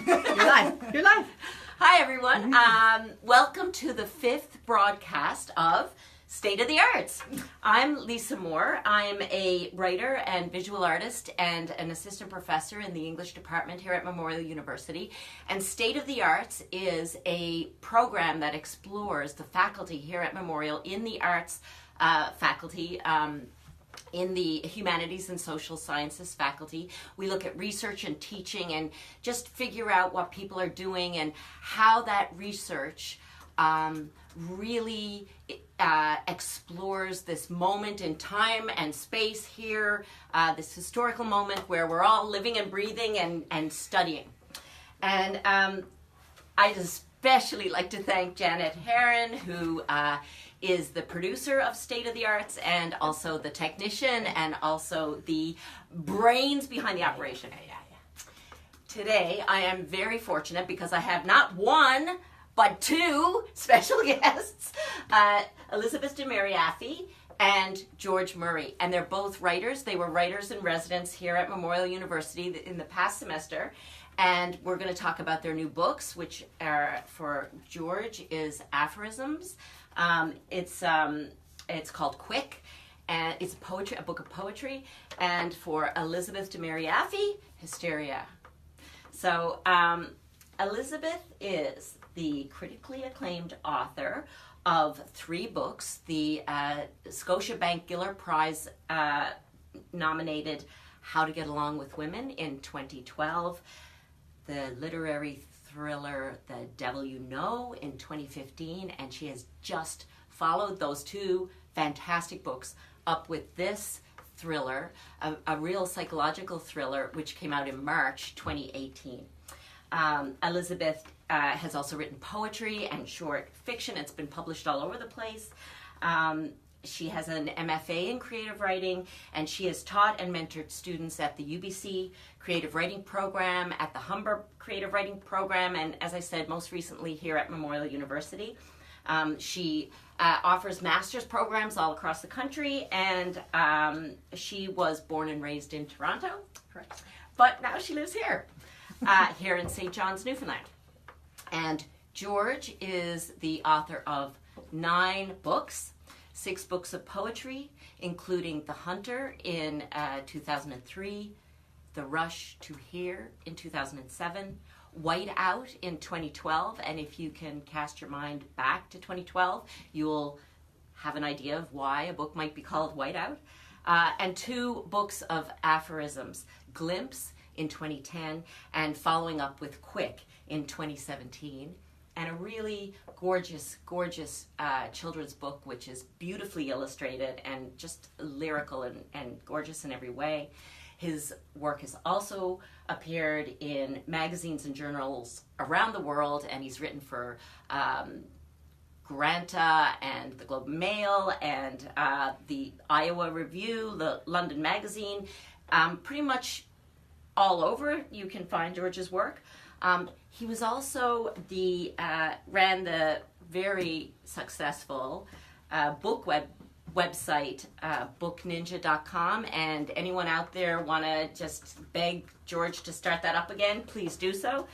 You're live. Hi, everyone. Welcome to the 5th broadcast of State of the Arts. I'm Lisa Moore. I'm a writer and visual artist and an assistant professor in the English department here at Memorial University. And State of the Arts is a program that explores the faculty here at Memorial in the arts faculty, in the Humanities and Social Sciences faculty. We look at research and teaching and just figure out what people are doing and how that research really explores this moment in time and space here, this historical moment where we're all living and breathing and studying. And I'd especially like to thank Janet Herron, who is the producer of State of the Arts and also the technician and also the brains behind the operation. Today I am very fortunate because I have not one but two special guests, Elisabeth de Mariaffi and George Murray. And they're both writers. They were writers in residence here at Memorial University in the past semester. And we're going to talk about their new books, which are, for George, is Aphorisms. It's called Quick, and it's a book of poetry. And for Elisabeth de Mariaffi, Hysteria. So Elisabeth is the critically acclaimed author of 3 books, the Scotiabank Giller Prize nominated How to Get Along with Women in 2012, the literary thriller The Devil You Know in 2015, and she has just followed those 2 fantastic books up with this thriller, a real psychological thriller, which came out in March 2018. Elisabeth has also written poetry and short fiction. It's been published all over the place. She has an MFA in creative writing, and she has taught and mentored students at the UBC Creative Writing Program, at the Humber Creative Writing Program, and as I said, most recently here at Memorial University. She offers master's programs all across the country, and she was born and raised in Toronto. Correct. But now she lives here, here in St. John's, Newfoundland. And George is the author of 9 books, 6 books of poetry, including The Hunter in 2003, The Rush to Here in 2007, White Out in 2012, and if you can cast your mind back to 2012, you'll have an idea of why a book might be called White Out, and 2 books of aphorisms, Glimpse in 2010, and following up with Quick in 2017. And a really gorgeous, gorgeous children's book, which is beautifully illustrated and just lyrical and gorgeous in every way. His work has also appeared in magazines and journals around the world, and he's written for Granta and the Globe and Mail and the Iowa Review, the London Magazine. Pretty much all over you can find George's work. He was also ran the very successful book website, bookninja.com, and anyone out there want to just beg George to start that up again, please do so.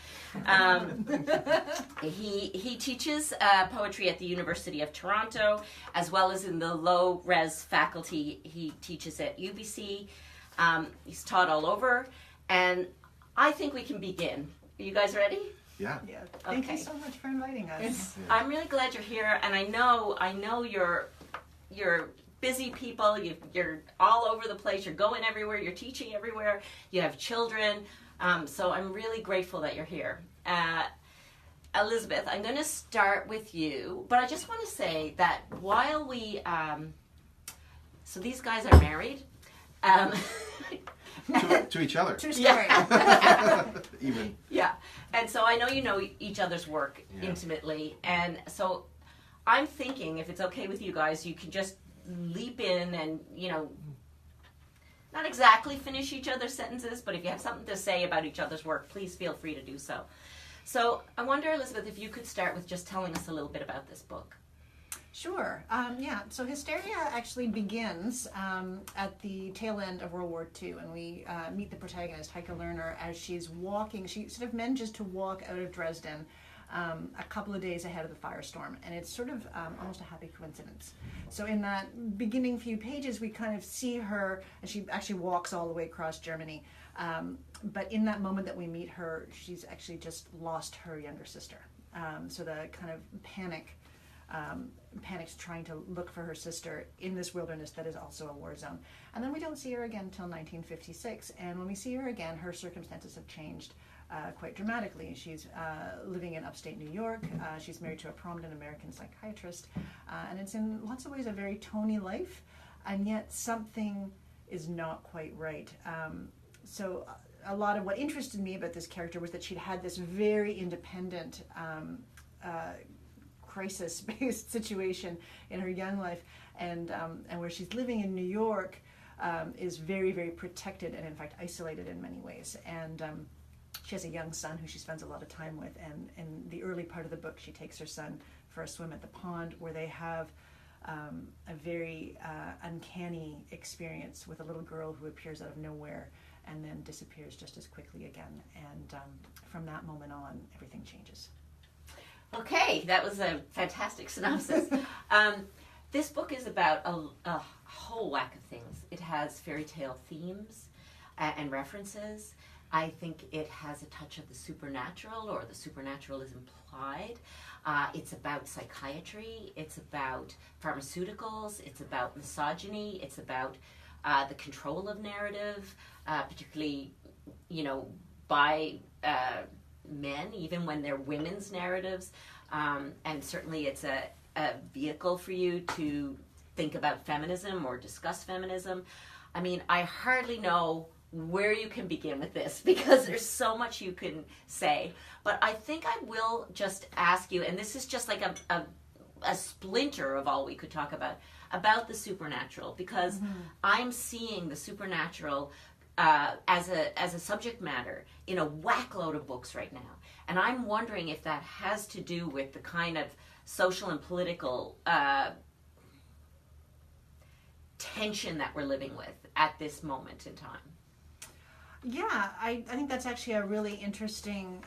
He teaches poetry at the University of Toronto, as well as in the low-res faculty. He teaches at UBC. He's taught all over, and I think we can begin. Are you guys ready? Yeah. Thank you so much for inviting us. I'm really glad you're here, and I know you're busy people. You're all over the place. You're going everywhere. You're teaching everywhere. You have children. So I'm really grateful that you're here. Elisabeth, I'm going to start with you, but I just want to say that while we, so these guys are married. To each other. True story. Even. Yeah. And so I know you know each other's work intimately. And so I'm thinking, if it's okay with you guys, you can just leap in and, not exactly finish each other's sentences, but if you have something to say about each other's work, please feel free to do so. So I wonder, Elisabeth, if you could start with just telling us a little bit about this book. Sure. Yeah. So Hysteria actually begins at the tail end of World War II, and we meet the protagonist, Heike Lerner, as she's walking. She sort of manages to walk out of Dresden a couple of days ahead of the firestorm, and it's sort of almost a happy coincidence. So in that beginning few pages, we kind of see her, and she actually walks all the way across Germany. But in that moment that we meet her, she's actually just lost her younger sister. So the kind of panics trying to look for her sister in this wilderness that is also a war zone. And then we don't see her again until 1956. And when we see her again, her circumstances have changed quite dramatically. She's living in upstate New York. She's married to a prominent American psychiatrist. And it's in lots of ways a very Tony life. And yet something is not quite right. So a lot of what interested me about this character was that she'd had this very independent crisis-based situation in her young life, and where she's living in New York is very, very protected and in fact isolated in many ways. And she has a young son who she spends a lot of time with, and in the early part of the book she takes her son for a swim at the pond, where they have a very uncanny experience with a little girl who appears out of nowhere and then disappears just as quickly again. And from that moment on, everything changes. Okay, that was a fantastic synopsis. This book is about a whole whack of things. It has fairy tale themes and references. I think it has a touch of the supernatural, or the supernatural is implied. It's about psychiatry. It's about pharmaceuticals. It's about misogyny. It's about the control of narrative, particularly, by men, even when they're women's narratives. And certainly it's a vehicle for you to think about feminism or discuss feminism. I mean, I hardly know where you can begin with this, because there's so much you can say. But I think I will just ask you, and this is just like a splinter of all we could talk about the supernatural, because I'm seeing the supernatural as a subject matter in a whackload of books right now. And I'm wondering if that has to do with the kind of social and political tension that we're living with at this moment in time. Yeah, I think that's actually a really interesting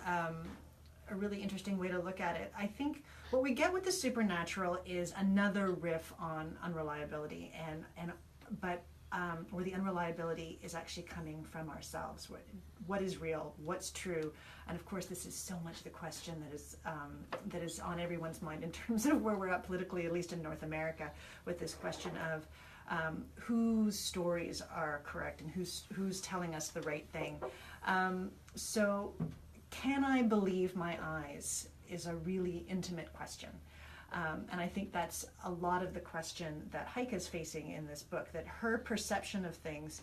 way to look at it. I think what we get with the supernatural is another riff on unreliability, but where the unreliability is actually coming from ourselves. What is real? What's true? And of course, this is so much the question that is on everyone's mind in terms of where we're at politically, at least in North America, with this question of whose stories are correct and who's telling us the right thing. So, can I believe my eyes is a really intimate question. And I think that's a lot of the question that Heike is facing in this book, that her perception of things,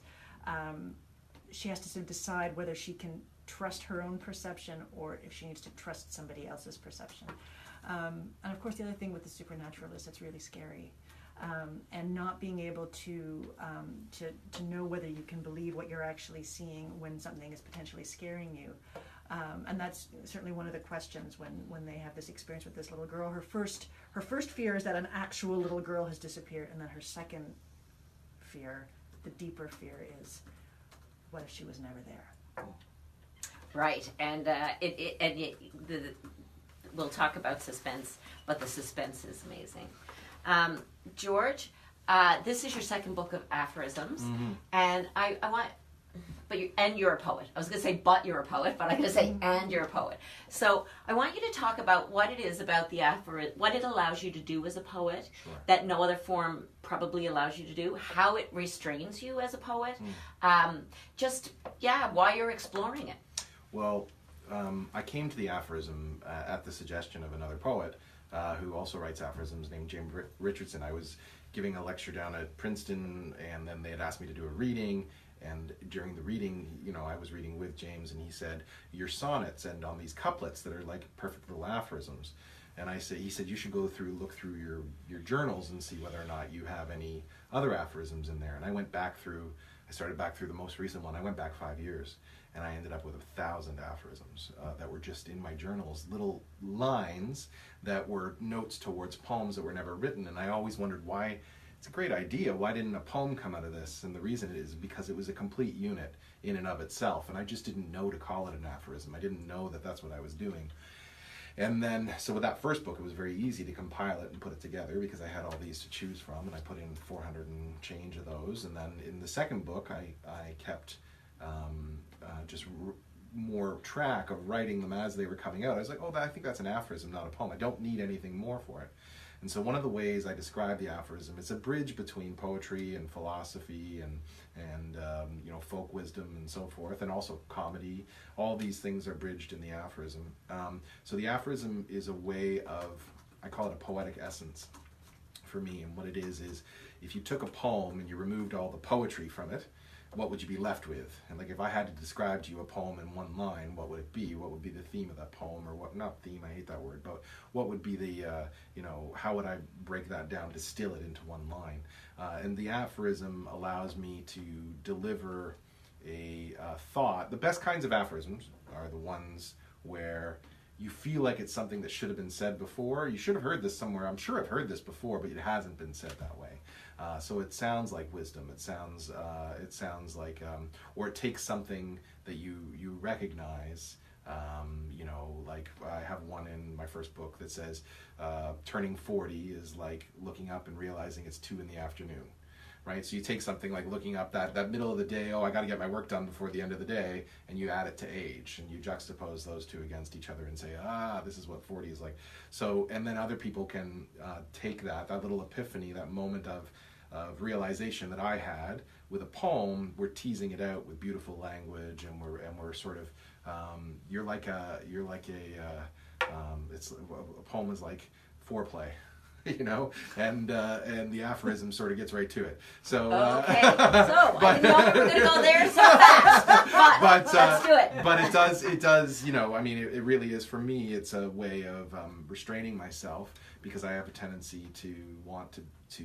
she has to sort of decide whether she can trust her own perception or if she needs to trust somebody else's perception. And of course, the other thing with the supernatural is it's really scary. And not being able to know whether you can believe what you're actually seeing when something is potentially scaring you. And that's certainly one of the questions when they have this experience with this little girl. Her first fear is that an actual little girl has disappeared, and then her second fear, the deeper fear, is what if she was never there? Right, and we'll talk about suspense, but the suspense is amazing. George, this is your second book of aphorisms, and I want. You're a poet. I was going to say, but you're a poet, but I'm going to say, and you're a poet. So I want you to talk about what it is about the what it allows you to do as a poet, that no other form probably allows you to do, how it restrains you as a poet, why you're exploring it. Well, I came to the aphorism at the suggestion of another poet who also writes aphorisms, named James Richardson. I was giving a lecture down at Princeton, and then they had asked me to do a reading. And during the reading, I was reading with James, and he said, your sonnets end on these couplets that are like perfect little aphorisms. And he said, you should look through your journals and see whether or not you have any other aphorisms in there. And I started back through the most recent one. I went back 5 years. and I ended up with 1,000 aphorisms that were just in my journals, little lines that were notes towards poems that were never written. And I always wondered why. It's a great idea. Why didn't a poem come out of this? And the reason is because it was a complete unit in and of itself, and I just didn't know to call it an aphorism. I didn't know that that's what I was doing. And then, so with that first book, it was very easy to compile it and put it together because I had all these to choose from, and I put in 400 and change of those. And then in the second book, I kept more track of writing them as they were coming out. I was like, oh, I think that's an aphorism, not a poem. I don't need anything more for it. And so one of the ways I describe the aphorism, it's a bridge between poetry and philosophy and folk wisdom and so forth, and also comedy. All these things are bridged in the aphorism. So the aphorism is a way of, I call it a poetic essence for me. And what it is if you took a poem and you removed all the poetry from it, what would you be left with? And like if I had to describe to you a poem in one line, what would it be? What would be the theme of that poem? Or what, not theme, I hate that word, but what would be the, how would I break that down, distill it into one line? And the aphorism allows me to deliver a thought. The best kinds of aphorisms are the ones where you feel like it's something that should have been said before. You should have heard this somewhere. I'm sure I've heard this before, but it hasn't been said that way. So it sounds like wisdom. It sounds like, or it takes something that you recognize. Like I have one in my first book that says, turning 40 is like looking up and realizing it's 2 p.m. Right? So you take something like looking up that middle of the day, I got to get my work done before the end of the day, and you add it to age, and you juxtapose those two against each other and say, this is what 40 is like. So, and then other people can take that little epiphany, that moment of realization that I had with a poem. We're teasing it out with beautiful language, and we're sort of it's a poem is like foreplay. And the aphorism sort of gets right to it. So okay. So I didn't know we were going to go there so fast, but let's do it. But it does. It really is, for me. It's a way of restraining myself, because I have a tendency to want to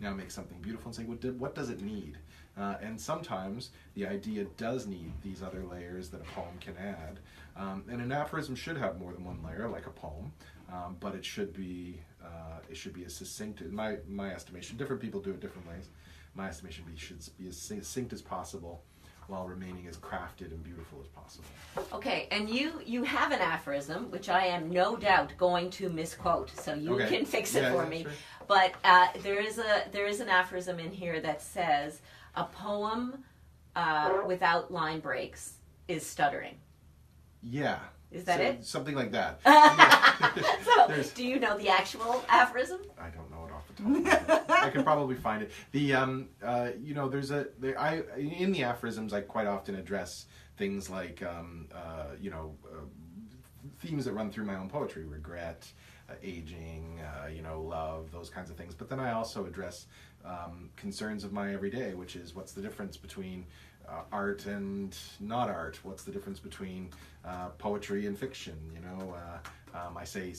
now make something beautiful and say, what does it need? And sometimes the idea does need these other layers that a poem can add. And an aphorism should have more than one layer, like a poem, but it should be as succinct, in my estimation. Different people do it different ways. My estimation should be as succinct as possible, while remaining as crafted and beautiful as possible. Okay, and you have an aphorism, which I am no doubt going to misquote, so you can fix it for me. Sure. But there is an aphorism in here that says, a poem without line breaks is stuttering. Yeah. Is that it? Something like that. So, do you know the actual aphorism? I don't know it off the top of my head. I can probably find it. In the aphorisms, I quite often address things like, themes that run through my own poetry: regret, aging, love, those kinds of things. But then I also address concerns of my everyday, which is, what's the difference between art and not art? What's the difference between poetry and fiction? I say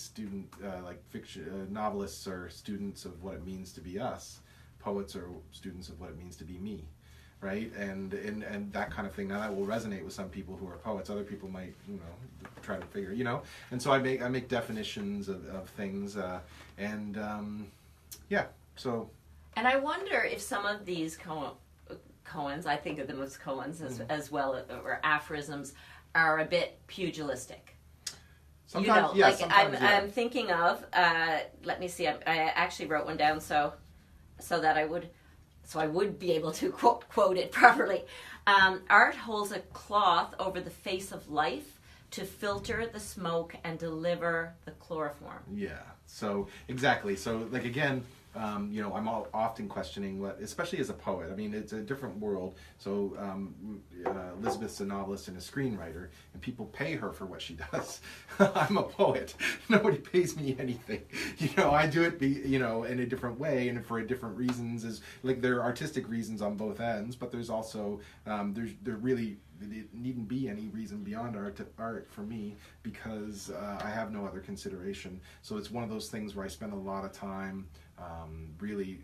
fiction novelists are students of what it means to be us. Poets are students of what it means to be me, right? And that kind of thing. Now that will resonate with some people who are poets. Other people might, try to figure, And so I make definitions of things, So. And I wonder if some of these koans, I think of them as koans as well, or aphorisms, are a bit pugilistic. Sometimes, I'm thinking of. Let me see. I actually wrote one down so that I would be able to quote it properly. Art holds a cloth over the face of life to filter the smoke and deliver the chloroform. Yeah. So exactly. So again. I'm often questioning especially as a poet. It's a different world. So Elisabeth's a novelist and a screenwriter, and people pay her for what she does. I'm a poet. Nobody pays me anything. I do it, in a different way and for different reasons. There are artistic reasons on both ends, but there's also there needn't be any reason beyond art for me, because I have no other consideration. So it's one of those things where I spend a lot of time really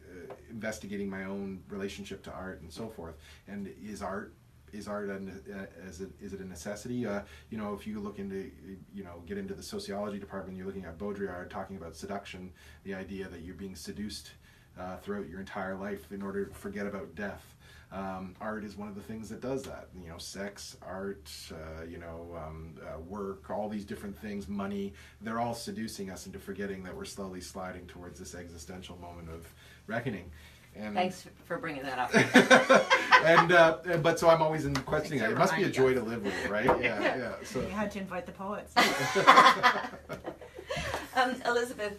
investigating my own relationship to art and so forth. And is art is art is it a necessity? You know, if you look into, you know, get into the sociology department, you're looking at Baudrillard talking about seduction, the idea that you're being seduced throughout your entire life in order to forget about death. Art is one of the things that does that. You know, sex, art, work, all these different things, money, they're all seducing us into forgetting that we're slowly sliding towards this existential moment of reckoning. And Thanks for bringing that up. But so I'm always in questioning that. It must be a joy to live with, right? Yeah. So You had to invite the poets. Elisabeth,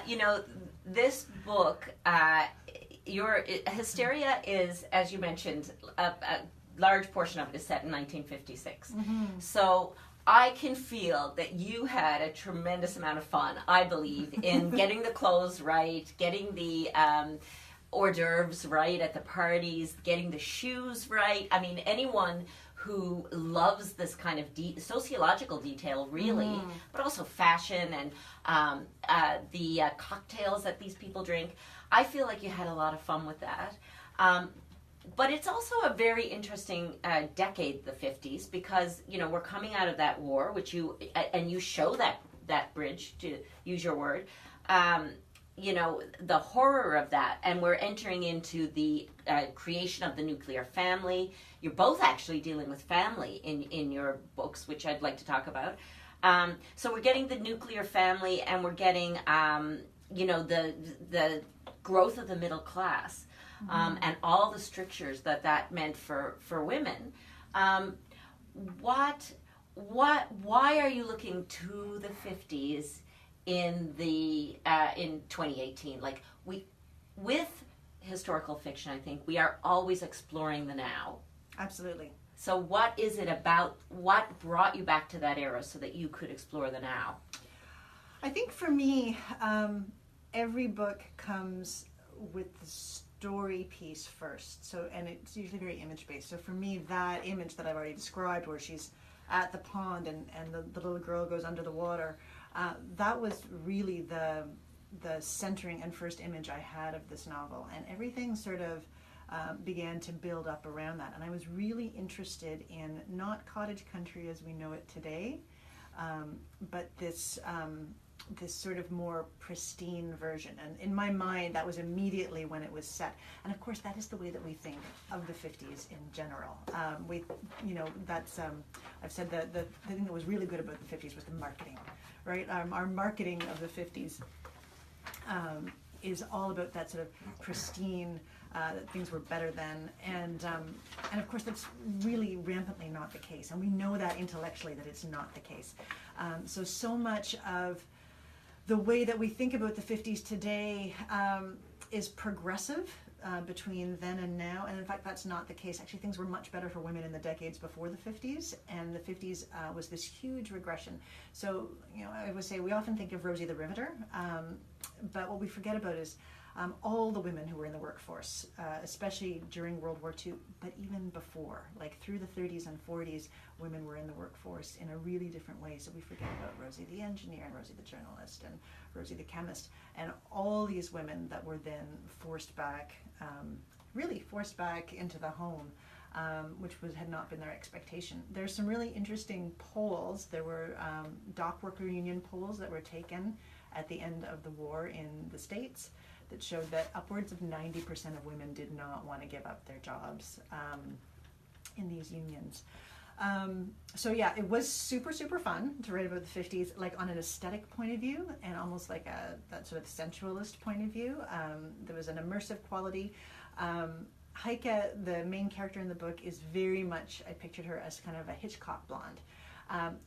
you know, this book, your Hysteria is, as you mentioned, a large portion of it is set in 1956. So I can feel that you had a tremendous amount of fun, I believe, in getting the clothes right, getting the hors d'oeuvres right at the parties, getting the shoes right. I mean, anyone who loves this kind of sociological detail, really, but also fashion and the cocktails that these people drink. I feel like you had a lot of fun with that. But it's also a very interesting decade, the 50s, because, you know, we're coming out of that war, which you show that bridge, to use your word, you know, the horror of that, and we're entering into the creation of the nuclear family. You're both actually dealing with family in your books, which I'd like to talk about. So we're getting the nuclear family, and we're getting, you know, the growth of the middle class, and all the strictures that meant for women. Why are you looking to the 50s in 2018? Like, with historical fiction, I think we are always exploring the now. Absolutely. So what is it about, what brought you back to that era so that you could explore the now? I think for me, every book comes with the story piece first. So, and it's usually very image based. So for me, that image that I've already described, where she's at the pond and the little girl goes under the water, that was really the centering and first image I had of this novel. And everything sort of began to build up around that. And I was really interested in not cottage country as we know it today, but this sort of more pristine version. And in my mind, that was immediately when it was set. And of course, that is the way that we think of the 50s in general. That's, I've said that the thing that was really good about the 50s was the marketing, right? Our marketing of the 50s is all about that sort of pristine, that things were better then. And of course, that's really rampantly not the case. And we know that intellectually that it's not the case. So much of the way that we think about the 50s today is progressive between then and now, and in fact that's not the case. Actually, things were much better for women in the decades before the 50s, and the 50s was this huge regression. So, you know, I would say we often think of Rosie the Riveter, but what we forget about is all the women who were in the workforce, especially during World War II, but even before, like through the 30s and 40s, women were in the workforce in a really different way. So we forget about Rosie the engineer and Rosie the journalist and Rosie the chemist, and all these women that were then forced back, really forced back into the home, which had not been their expectation. There's some really interesting polls. There were dock worker union polls that were taken at the end of the war in the States that showed that upwards of 90% of women did not want to give up their jobs in these unions. So yeah, it was super, super fun to write about the 50s, like on an aesthetic point of view, and almost like that sort of sensualist point of view. There was an immersive quality. Heike, the main character in the book, is very much, I pictured her as kind of a Hitchcock blonde.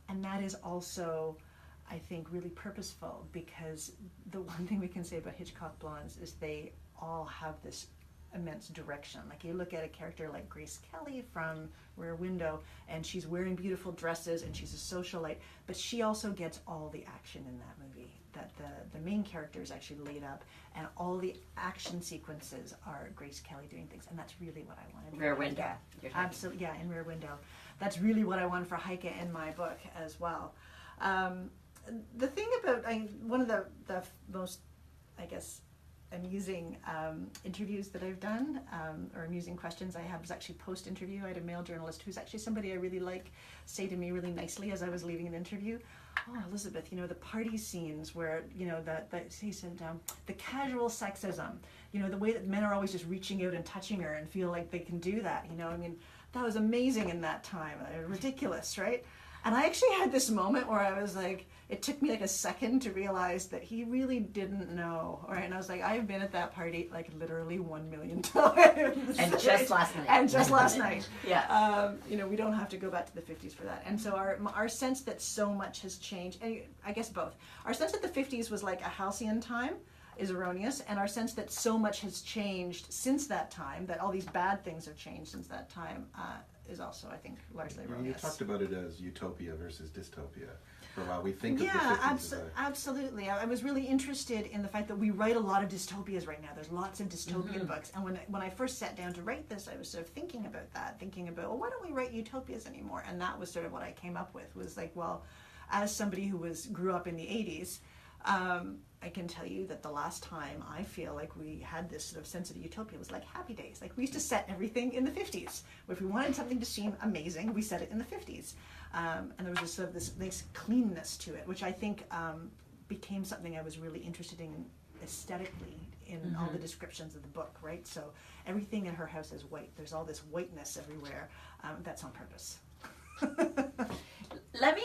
And that is also, I think, really purposeful, because the one thing we can say about Hitchcock blondes is they all have this immense direction. Like, you look at a character like Grace Kelly from Rear Window, and she's wearing beautiful dresses and she's a socialite, but she also gets all the action in that movie. That the main character is actually laid up, and all the action sequences are Grace Kelly doing things, and that's really what I wanted. Rear Window. Absolutely, yeah, in Rear Window. That's really what I wanted for Heike in my book as well. The thing about, one of the most, I guess, amusing interviews that I've done, or amusing questions I had was actually post-interview. I had a male journalist who's actually somebody I really like say to me really nicely as I was leaving an interview, "Oh, Elisabeth, the party scenes where, he said, the casual sexism, the way that men are always just reaching out and touching her and feel like they can do that, that was amazing in that time, ridiculous, right?" And I actually had this moment where I was like, it took me like a second to realize that he really didn't know, right? And I was like, I've been at that party like literally 1 million times. And just last night. And just last night. Yeah. We don't have to go back to the 50s for that. And so our sense that so much has changed, and I guess both. Our sense that the 50s was like a halcyon time is erroneous, and our sense that so much has changed since that time, that all these bad things have changed since that time, is also, I think, largely erroneous. You talked about it as utopia versus dystopia for a while. We think of the 50s as absolutely. I was really interested in the fact that we write a lot of dystopias right now. There's lots of dystopian books, and when I first sat down to write this, I was sort of thinking about, well, why don't we write utopias anymore? And that was sort of what I came up with, was like, well, as somebody who grew up in the 80s, I can tell you that the last time I feel like we had this sort of sense of utopia was like Happy Days. Like, we used to set everything in the 50s. If we wanted something to seem amazing, we set it in the 50s. And there was just sort of this nice cleanness to it, which I think became something I was really interested in aesthetically in all the descriptions of the book, right? So everything in her house is white. There's all this whiteness everywhere. That's on purpose. Let me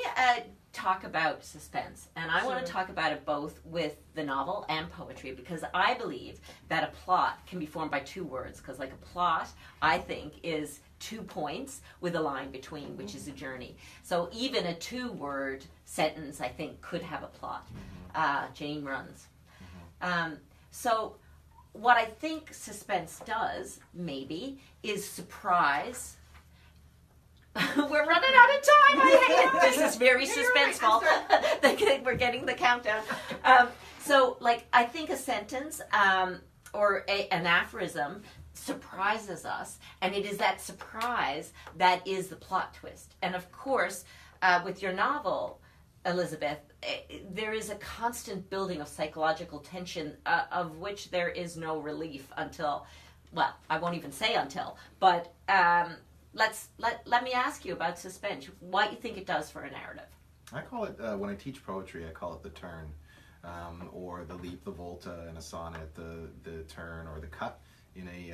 talk about suspense, and I want to talk about it both with the novel and poetry, because I believe that a plot can be formed by two words, because like a plot, I think, is 2 points with a line between, which is a journey. So even a 2-word sentence, I think, could have a plot. Jane runs. So what I think suspense does, maybe, is surprise. We're running out of time. I hate it. This is very suspenseful. We're getting the countdown. So, I think a sentence or an aphorism surprises us, and it is that surprise that is the plot twist. And of course, with your novel, Elisabeth, there is a constant building of psychological tension, of which there is no relief until, well, I won't even say until, but let me ask you about suspense. What you think it does for a narrative? I call it, when I teach poetry, I call it the turn, or the leap, the volta in a sonnet, the turn or the cut in a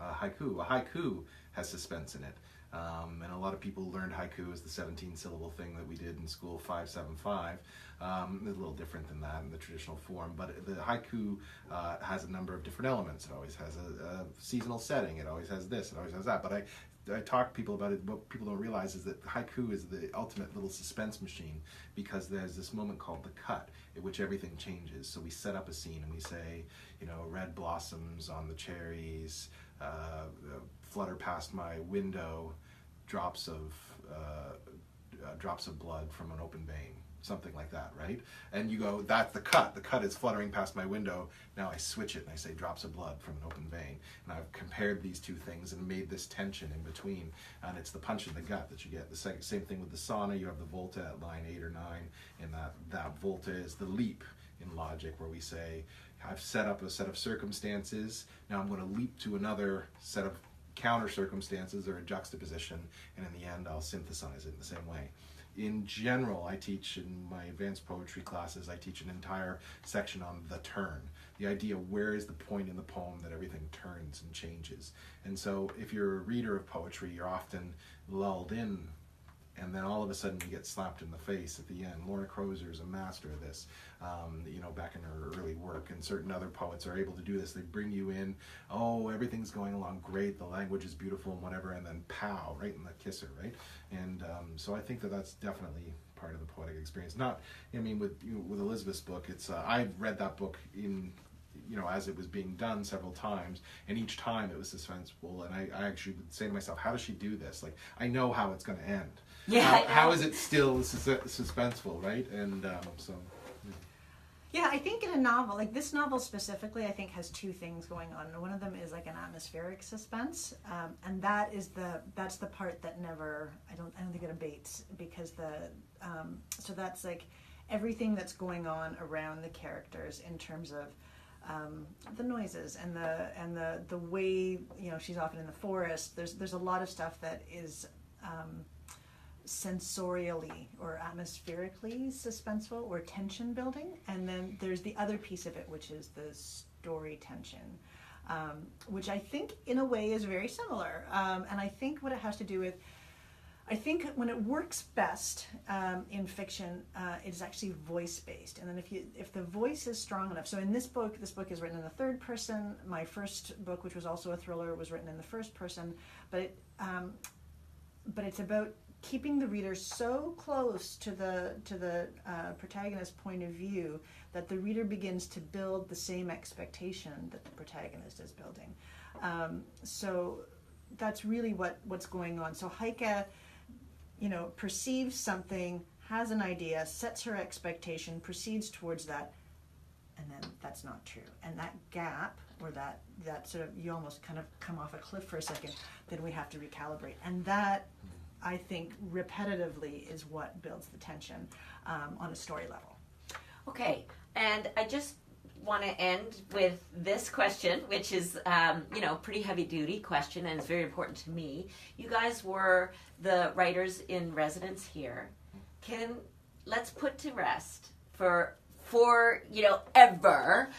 haiku. A haiku has suspense in it. And a lot of people learned haiku as the 17-syllable thing that we did in school, 575. It's a little different than that in the traditional form, but the haiku has a number of different elements. It always has a seasonal setting. It always has this. It always has that. But I talk to people about it. What people don't realize is that haiku is the ultimate little suspense machine, because there's this moment called the cut, in which everything changes. So we set up a scene and we say, red blossoms on the cherries, flutter past my window, drops of blood from an open vein, something like that, right? And you go, that's the cut. The cut is fluttering past my window. Now I switch it and I say drops of blood from an open vein. And I've compared these two things and made this tension in between. And it's the punch in the gut that you get. The same thing with the sonnet. You have the volta at line 8 or 9, and that volta is the leap in logic, where we say, I've set up a set of circumstances. Now I'm going to leap to another set of counter circumstances or a juxtaposition, and in the end I'll synthesize it in the same way. In general, I teach in my advanced poetry classes, I teach an entire section on the turn. The idea, where is the point in the poem that everything turns and changes? And so if you're a reader of poetry, you're often lulled in, and then all of a sudden you get slapped in the face at the end. Lorna Crozer is a master of this, back in her early work, and certain other poets are able to do this. They bring you in, everything's going along great, the language is beautiful and whatever, and then pow, right in the kisser, right? And so I think that's definitely part of the poetic experience. With Elisabeth's book, it's I've read that book in, as it was being done several times, and each time it was suspenseful, and I actually would say to myself, how does she do this? Like, I know how it's going to end. Yeah. How is it still suspenseful, right? And so... Yeah, I think in a novel, like this novel specifically, I think has two things going on. One of them is like an atmospheric suspense, and that's the part that never, I don't think it abates, because so that's like everything that's going on around the characters in terms of the noises and the way, you know, she's often in the forest. There's a lot of stuff that is sensorially or atmospherically suspenseful or tension building, and then there's the other piece of it, which is the story tension, which I think in a way is very similar, and I think what it has to do with, I think when it works best in fiction, it is actually voice-based, and then if the voice is strong enough. So in this book is written in the third person. My first book, which was also a thriller, was written in the first person, but it's about keeping the reader so close to the protagonist's point of view that the reader begins to build the same expectation that the protagonist is building. So that's really what's going on. So Heike, you know, perceives something, has an idea, sets her expectation, proceeds towards that, and then that's not true. And that gap, or that sort of, you almost kind of come off a cliff for a second, then we have to recalibrate. And that, I think, repetitively is what builds the tension on a story level. Okay, and I just want to end with this question, which is, you know, pretty heavy-duty question, and it's very important to me. You guys were the writers in residence here. Let's put to rest for you know, ever,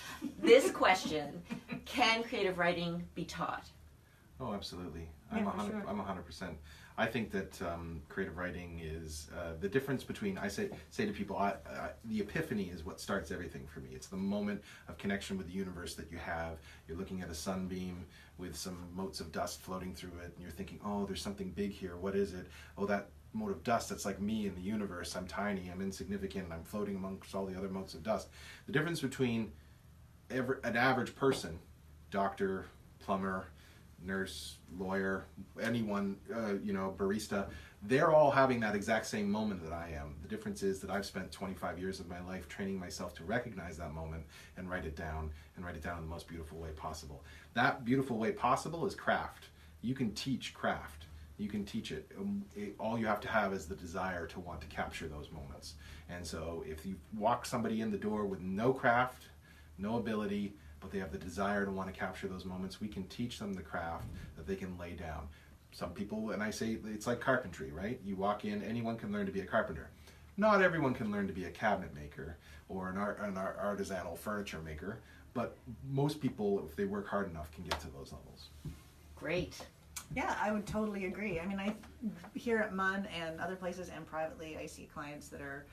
this question: can creative writing be taught? Oh, absolutely. Yeah, I'm 100%. I think that creative writing is the difference between, I say to people, the epiphany is what starts everything for me. It's the moment of connection with the universe that you have. You're looking at a sunbeam with some motes of dust floating through it, and you're thinking, oh, there's something big here. What is it? Oh, that mote of dust, that's like me in the universe. I'm tiny, I'm insignificant, and I'm floating amongst all the other motes of dust. The difference between an average person, doctor, plumber, nurse, lawyer, anyone, you know, barista, they're all having that exact same moment that I am. The difference is that I've spent 25 years of my life training myself to recognize that moment and write it down in the most beautiful way possible. That beautiful way possible is craft. You can teach craft. You can teach it. All you have to have is the desire to want to capture those moments. And so if you walk somebody in the door with no craft, no ability, but they have the desire to want to capture those moments, we can teach them the craft that they can lay down. Some people, and I say it's like carpentry, right? You walk in, anyone can learn to be a carpenter. Not everyone can learn to be a cabinet maker or an artisanal furniture maker, but most people, if they work hard enough, can get to those levels. Great. Yeah, I would totally agree. I mean, here at MUN and other places and privately, I see clients that are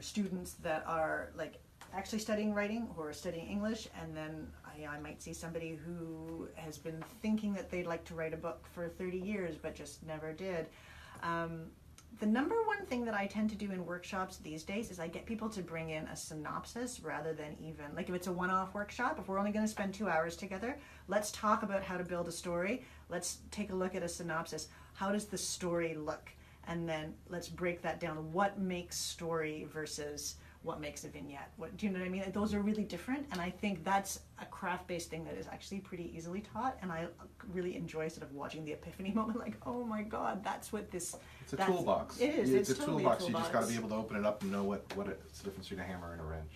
students that are like actually studying writing or studying English, and then I might see somebody who has been thinking that they'd like to write a book for 30 years but just never did. The number one thing that I tend to do in workshops these days is I get people to bring in a synopsis rather than even, like if it's a one-off workshop, if we're only going to spend 2 hours together, let's talk about how to build a story. Let's take a look at a synopsis. How does the story look? And then let's break that down. What makes story versus what makes a vignette? Do you know what I mean? Those are really different, and I think that's a craft-based thing that is actually pretty easily taught, and I really enjoy sort of watching the epiphany moment, like, oh my god, that's what this... It's a toolbox. It is. It's a totally toolbox. You just got to be able to open it up and know it's the difference between a hammer and a wrench.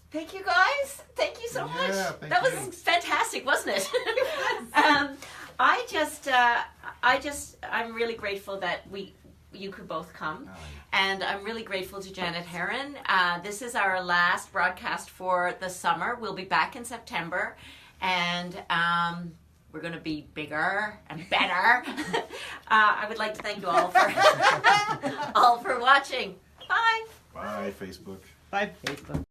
Thank you, guys. Thank you so much. That was fantastic, wasn't it? I'm really grateful that you could both come. And I'm really grateful to Janet Herron. This is our last broadcast for the summer. We'll be back in September, and we're going to be bigger and better. I would like to thank you all for all for watching. Bye. Bye, Facebook. Bye, Facebook.